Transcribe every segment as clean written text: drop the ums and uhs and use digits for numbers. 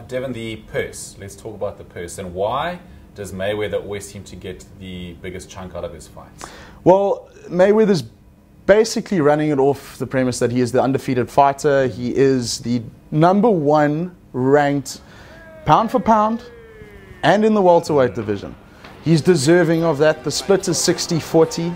Devin, the purse. Let's talk about the purse. And why does Mayweather always seem to get the biggest chunk out of his fights? Well, Mayweather's basically running it off the premise that he is the undefeated fighter. He is the #1 ranked pound for pound and in the welterweight division. He's deserving of that. The split is 60-40.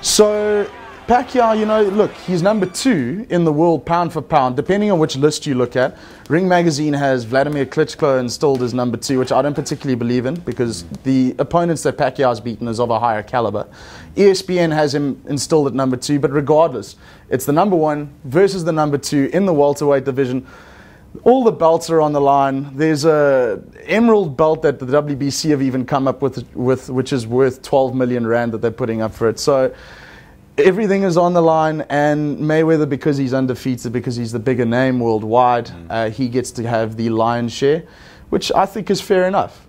So Pacquiao, you know, look, he's #2 in the world pound for pound, depending on which list you look at. Ring Magazine has Vladimir Klitschko installed as #2, which I don't particularly believe in because the opponents that Pacquiao's beaten is of a higher caliber. ESPN has him installed at #2, but regardless, it's the #1 versus the #2 in the welterweight division. All the belts are on the line. There's a emerald belt that the WBC have even come up with which is worth 12 million rand that they're putting up for it. So everything is on the line, and Mayweather, because he's undefeated, because he's the bigger name worldwide, he gets to have the lion's share, which I think is fair enough.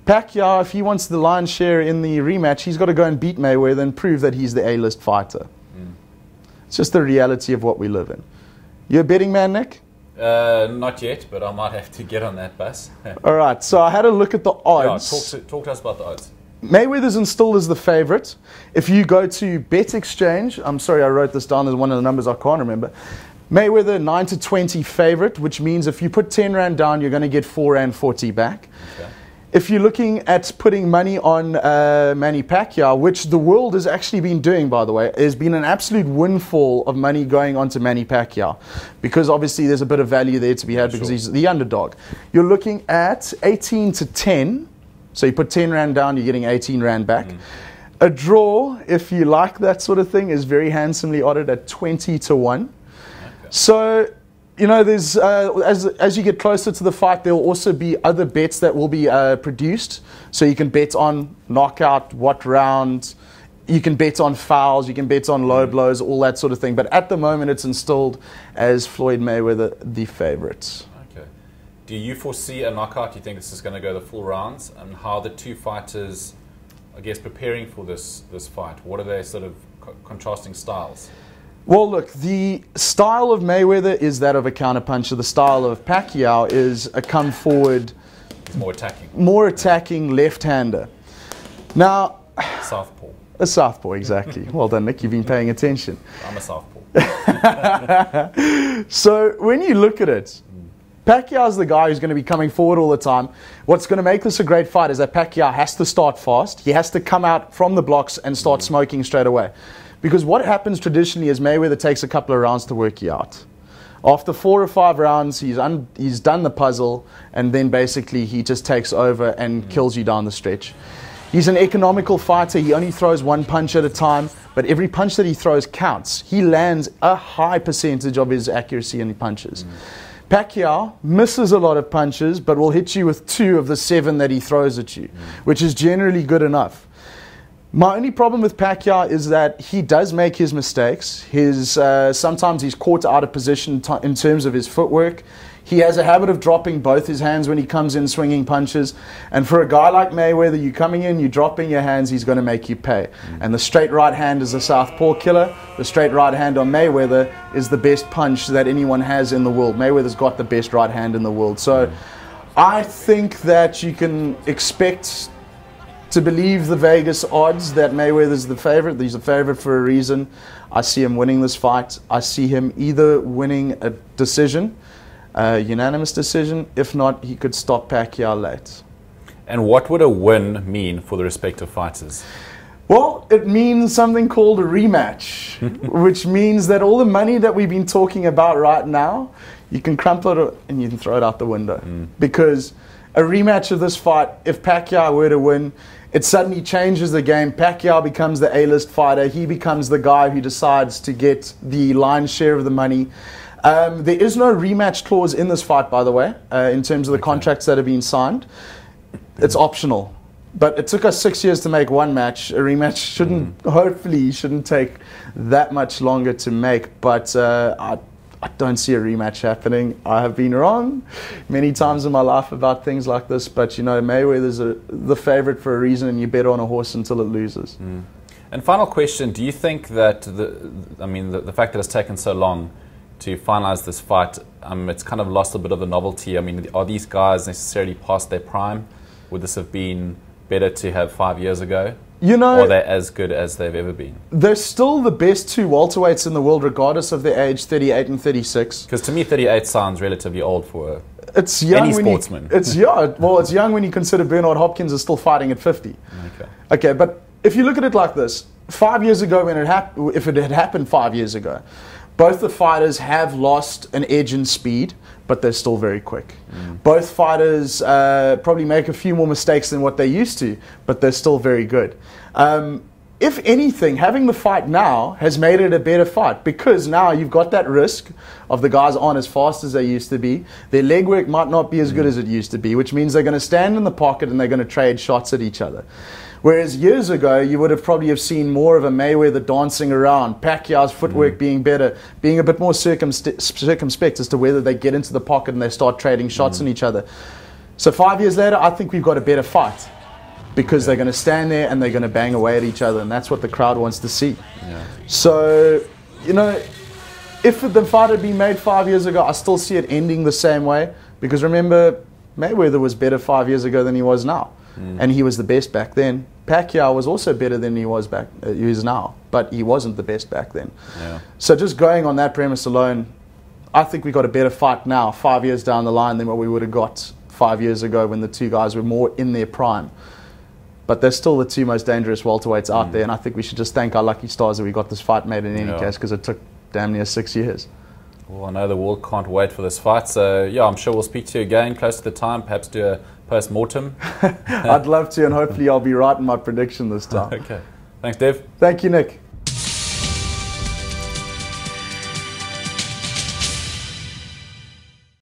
Pacquiao, if he wants the lion's share in the rematch, he's got to go and beat Mayweather and prove that he's the A-list fighter. It's just the reality of what we live in. You a betting man, Nick? Not yet, but I might have to get on that bus. All right, so I had a look at the odds. Yeah, talk to us about the odds. Mayweather's installed as the favorite. If you go to Bet Exchange, I'm sorry I wrote this down as one of the numbers I can't remember. Mayweather 9-20 favorite, which means if you put 10 rand down, you're going to get 4.40 back. Okay. If you're looking at putting money on Manny Pacquiao, which the world has actually been doing, by the way, there's been an absolute windfall of money going on to Manny Pacquiao because obviously there's a bit of value there to be had because he's the underdog. You're looking at 18-10. So you put 10 rand down, you're getting 18 rand back. A draw, if you like that sort of thing, is very handsomely odded at 20-1. Okay. So, you know, there's as you get closer to the fight, there will also be other bets that will be produced. So you can bet on knockout, what round, you can bet on fouls, you can bet on low blows, all that sort of thing. But at the moment, it's installed as Floyd Mayweather, the favorite. Do you foresee a knockout? Do you think this is going to go the full rounds? And how are the two fighters, I guess, preparing for this fight? What are their sort of contrasting styles? Well, look, the style of Mayweather is that of a counterpuncher. The style of Pacquiao is a come forward, more attacking left-hander. Now, southpaw. A southpaw, exactly. Well done, Nick. You've been paying attention. I'm a southpaw. So when you look at it, Pacquiao's the guy who's going to be coming forward all the time. What's going to make this a great fight is that Pacquiao has to start fast. He has to come out from the blocks and start smoking straight away. Because what happens traditionally is Mayweather takes a couple of rounds to work you out. After 4 or 5 rounds, he's done the puzzle, and then basically he just takes over and kills you down the stretch. He's an economical fighter. He only throws 1 punch at a time, but every punch that he throws counts. He lands a high percentage of his accuracy in punches. Pacquiao misses a lot of punches, but will hit you with 2 of the 7 that he throws at you, which is generally good enough. My only problem with Pacquiao is that he does make his mistakes. Sometimes he's caught out of position in terms of his footwork. He has a habit of dropping both his hands when he comes in swinging punches. And for a guy like Mayweather, you're coming in, you're dropping your hands, he's going to make you pay. And the straight right hand is a southpaw killer. The straight right hand on Mayweather is the best punch that anyone has in the world. Mayweather's got the best right hand in the world. So I think that you can expect to believe the Vegas odds that Mayweather's the favorite. He's a favorite for a reason. I see him winning this fight. I see him either winning a decision, unanimous decision. If not, he could stop Pacquiao late. And what would a win mean for the respective fighters? Well, it means something called a rematch, which means that all the money that we've been talking about right now, you can crumple it and you can throw it out the window. Because a rematch of this fight, if Pacquiao were to win, it suddenly changes the game. Pacquiao becomes the A-list fighter. He becomes the guy who decides to get the lion's share of the money. There is no rematch clause in this fight, by the way, in terms of the contracts that have been signed. It's optional. But it took us 6 years to make one match. A rematch hopefully shouldn't take that much longer to make. But I don't see a rematch happening. I have been wrong many times in my life about things like this. But, you know, Mayweather's the favorite for a reason, and you bet on a horse until it loses. And final question, do you think that, the fact that it's taken so long, to finalize this fight, it's kind of lost a bit of the novelty. I mean, are these guys necessarily past their prime? Would this have been better to have 5 years ago? You know, or are they as good as they've ever been? They're still the best two welterweights in the world, regardless of their age, 38 and 36. Because to me, 38 sounds relatively old for it's young any when sportsman. It's young when you consider Bernard Hopkins is still fighting at 50. Okay, but if you look at it like this, 5 years ago when if it had happened 5 years ago, both the fighters have lost an edge in speed, but they're still very quick. Both fighters probably make a few more mistakes than what they used to, but they're still very good. If anything, having the fight now has made it a better fight, because now you've got that risk of the guys aren't as fast as they used to be. Their leg work might not be as good as it used to be, which means they're going to stand in the pocket and they're going to trade shots at each other. Whereas years ago, you would have probably seen more of a Mayweather dancing around, Pacquiao's footwork being better, being a bit more circumspect as to whether they get into the pocket and they start trading shots on each other. So 5 years later, I think we've got a better fight, because they're going to stand there and they're going to bang away at each other, and that's what the crowd wants to see. So, you know, if the fight had been made 5 years ago, I still see it ending the same way, because remember, Mayweather was better 5 years ago than he was now. And he was the best back then. Pacquiao was also better than he is now, but he wasn't the best back then. So just going on that premise alone, I think we got a better fight now, 5 years down the line, than what we would have got 5 years ago when the two guys were more in their prime. But they're still the two most dangerous welterweights out there, and I think we should just thank our lucky stars that we got this fight made in any case, because it took damn near 6 years. Well, I know the world can't wait for this fight, so yeah, I'm sure we'll speak to you again close to the time, perhaps do a post-mortem. I'd love to, and hopefully I'll be right in my prediction this time. Okay. Thanks, Dev. Thank you, Nick.